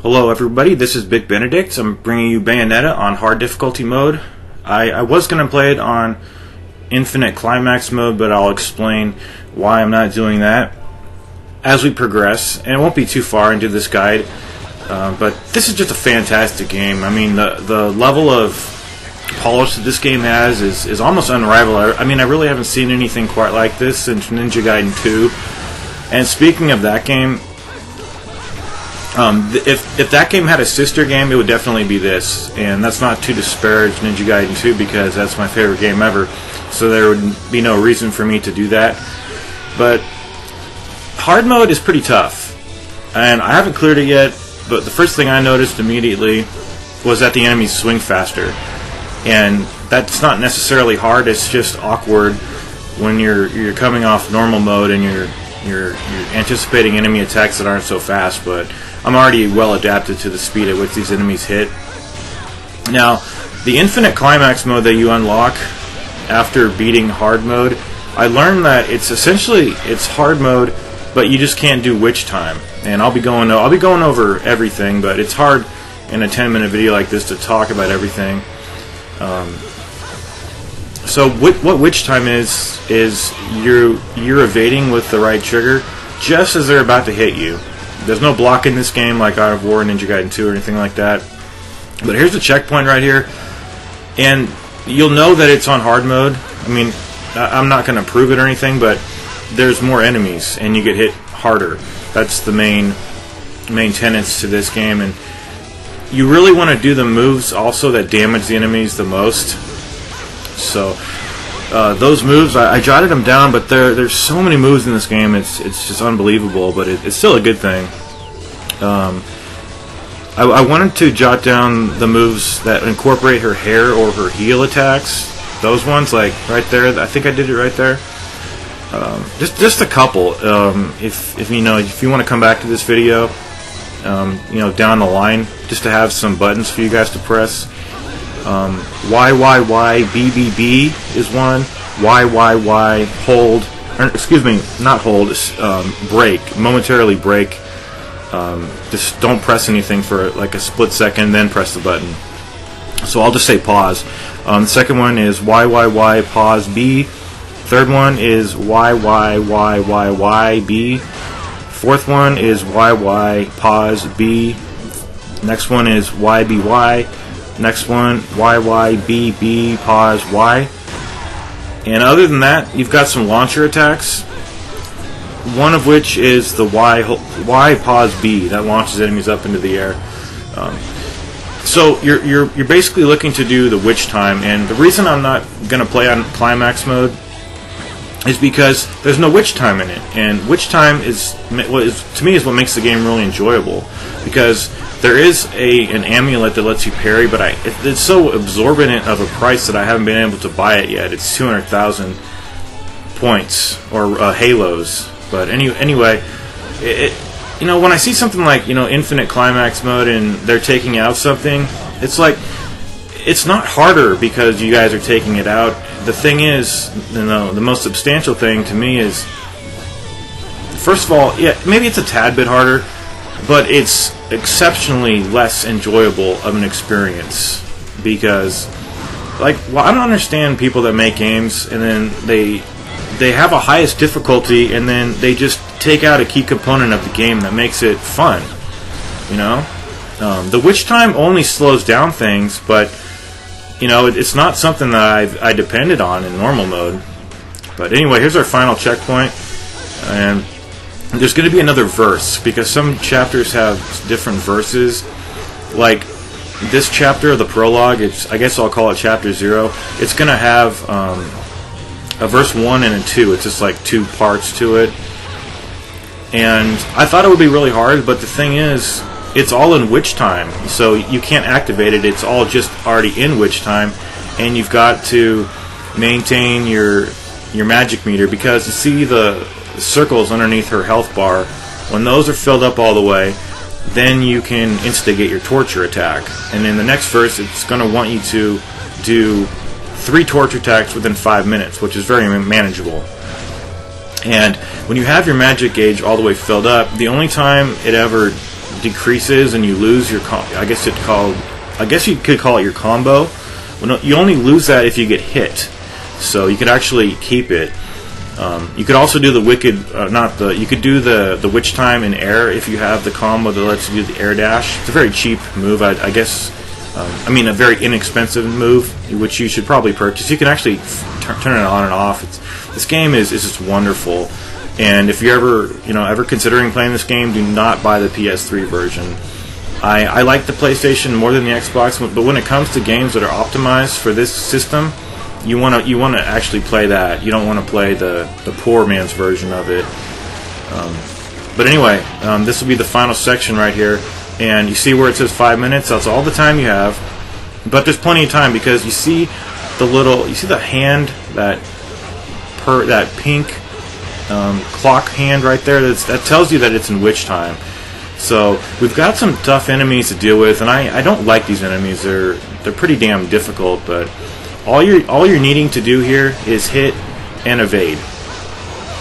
Hello everybody, this is Big Benedict. I'm bringing you Bayonetta on hard difficulty mode. I was going to play it on infinite climax mode, but I'll explain why I'm not doing that as we progress, and it won't be too far into this guide, but this is just a fantastic game. I mean, the level of polish that this game has is almost unrivaled. I mean, I really haven't seen anything quite like this since Ninja Gaiden 2, and speaking of that game, if that game had a sister game, it would definitely be this. And that's not to disparage Ninja Gaiden 2 because that's my favorite game ever. So there would be no reason for me to do that. But hard mode is pretty tough. And I haven't cleared it yet, but the first thing I noticed immediately was that the enemies swing faster. And that's not necessarily hard, it's just awkward when you're coming off normal mode and you're anticipating enemy attacks that aren't so fast, but I'm already well adapted to the speed at which these enemies hit. Now, the infinite climax mode that you unlock after beating hard mode, I learned that it's hard mode, but you just can't do witch time. And I'll be going over everything, but it's hard in a 10-minute video like this to talk about everything. So what witch time is you're evading with the right trigger just as they're about to hit you. There's no block in this game like God of War, Ninja Gaiden 2, or anything like that. But here's the checkpoint right here, and you'll know that it's on hard mode. I mean, I'm not going to prove it or anything, but there's more enemies, and you get hit harder. That's the main tenets to this game, and you really want to do the moves also that damage the enemies the most. So those moves, I jotted them down, but there's so many moves in this game, it's just unbelievable, but it's still a good thing. I wanted to jot down the moves that incorporate her hair or her heel attacks. Those ones, like right there, I think I did it right there. Just a couple. If you want to come back to this video, down the line, just to have some buttons for you guys to press. YYYBBB is one. YYY hold, excuse me, not hold, break, momentarily break. Just don't press anything for like a split second, then press the button. So I'll just say pause. The second one is YYY pause B. Third one is YYYYYB. Fourth one is YY pause B. Next one is YBY. Next one, YYBB pause Y. And other than that, you've got some launcher attacks. One of which is the Y pause B that launches enemies up into the air. So you're basically looking to do the witch time, and the reason I'm not going to play on climax mode is because there's no witch time in it, and witch time to me is what makes the game really enjoyable, because there is an amulet that lets you parry, but it's so absorbent of a price that I haven't been able to buy it yet. It's 200,000 points or halos. But anyway, when I see something like infinite climax mode and they're taking out something, it's like it's not harder because you guys are taking it out. The thing is, the most substantial thing to me is, first of all, yeah, maybe it's a tad bit harder, but it's exceptionally less enjoyable of an experience because, I don't understand people that make games and then they have a highest difficulty and then they just take out a key component of the game that makes it fun. The witch time only slows down things, but it's not something that I depended on in normal mode. But anyway, here's our final checkpoint, and there's going to be another verse, because some chapters have different verses. Like this chapter of the prologue, I guess I'll call it chapter 0. It's going to have a verse 1 and a 2. It's just like two parts to it. And I thought it would be really hard, but the thing is, it's all in witch time, so you can't activate it. It's all just already in witch time, and you've got to maintain your magic meter, because you see the circles underneath her health bar. When those are filled up all the way, then you can instigate your torture attack. And in the next verse, it's going to want you to do 3 torture attacks within 5 minutes, which is very manageable. And when you have your magic gauge all the way filled up, the only time it ever decreases and you lose your I guess you could call it your combo. Well, no, you only lose that if you get hit, so you could actually keep it. You could also do the you could do the witch time in air if you have the combo that lets you do the air dash. It's a very cheap move, I guess. I mean, a very inexpensive move, which you should probably purchase. You can actually turn it on and off. This game is just wonderful. And if you're ever considering playing this game, do not buy the PS3 version. I like the PlayStation more than the Xbox, but when it comes to games that are optimized for this system, you want to actually play that. You don't want to play the poor man's version of it. But anyway, this will be the final section right here, and you see where it says 5 minutes. That's all the time you have, but there's plenty of time because you see the hand, that pink clock hand right there. That tells you that it's in witch time. So we've got some tough enemies to deal with, and I don't like these enemies. They're pretty damn difficult, but all you're needing to do here is hit and evade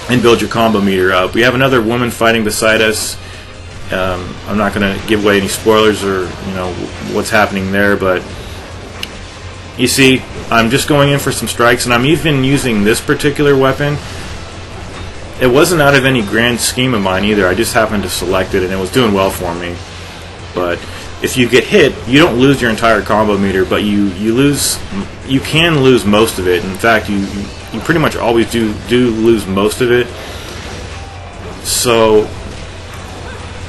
and build your combo meter up. We have another woman fighting beside us. I'm not going to give away any spoilers or what's happening there, but you see, I'm just going in for some strikes, and I'm even using this particular weapon. It wasn't out of any grand scheme of mine either. I just happened to select it, and it was doing well for me. But if you get hit, you don't lose your entire combo meter, but you can lose most of it. In fact, you pretty much always do lose most of it. So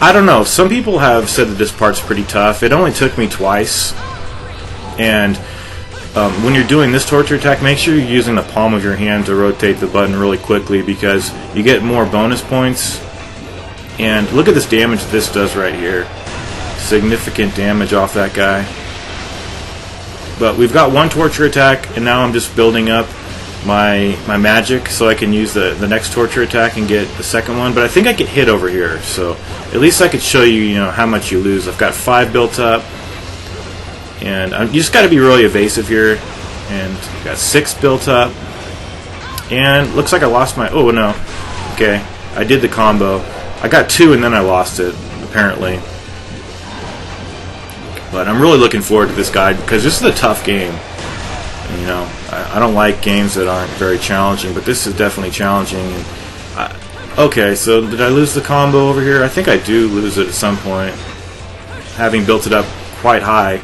I don't know. Some people have said that this part's pretty tough. It only took me twice, and when you're doing this torture attack, make sure you're using the palm of your hand to rotate the button really quickly because you get more bonus points. And look at this damage this does right here. Significant damage off that guy. But we've got one torture attack, and now I'm just building up my magic so I can use the next torture attack and get the second one. But I think I get hit over here, so at least I could show you, how much you lose. I've got 5 built up. And you just got to be really evasive here. And got 6 built up. And looks like I lost my... Oh, no. Okay. I did the combo. I got 2 and then I lost it, apparently. But I'm really looking forward to this guide because this is a tough game. And, I don't like games that aren't very challenging, but this is definitely challenging. And okay, so did I lose the combo over here? I think I do lose it at some point, having built it up quite high.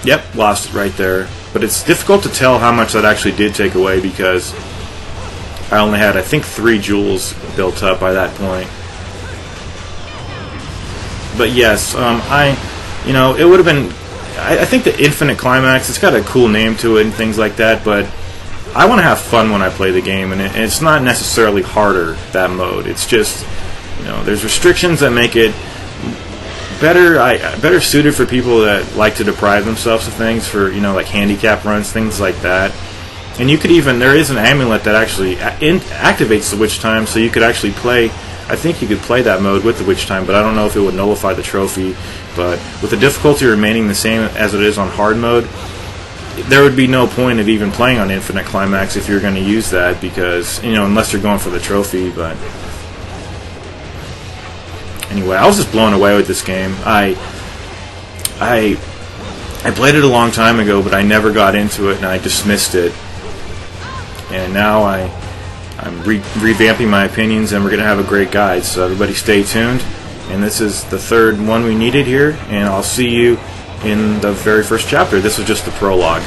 Yep, lost it right there. But it's difficult to tell how much that actually did take away because I only had, I think, 3 jewels built up by that point. But yes, it would have been... I think the Infinite Climax, it's got a cool name to it and things like that, but I want to have fun when I play the game, and it's not necessarily harder, that mode. It's just, there's restrictions that make it better suited for people that like to deprive themselves of things, for like handicap runs, things like that. And you could even, there is an amulet that actually activates the witch time, so you could actually play, I think you could play that mode with the witch time, but I don't know if it would nullify the trophy. But with the difficulty remaining the same as it is on hard mode, there would be no point of even playing on Infinite Climax if you're going to use that, because unless you're going for the trophy. But anyway, I was just blown away with this game. I played it a long time ago, but I never got into it, and I dismissed it. And now I'm revamping my opinions, and we're going to have a great guide. So everybody stay tuned. And this is the 3rd one we needed here, and I'll see you in the very first chapter. This was just the prologue.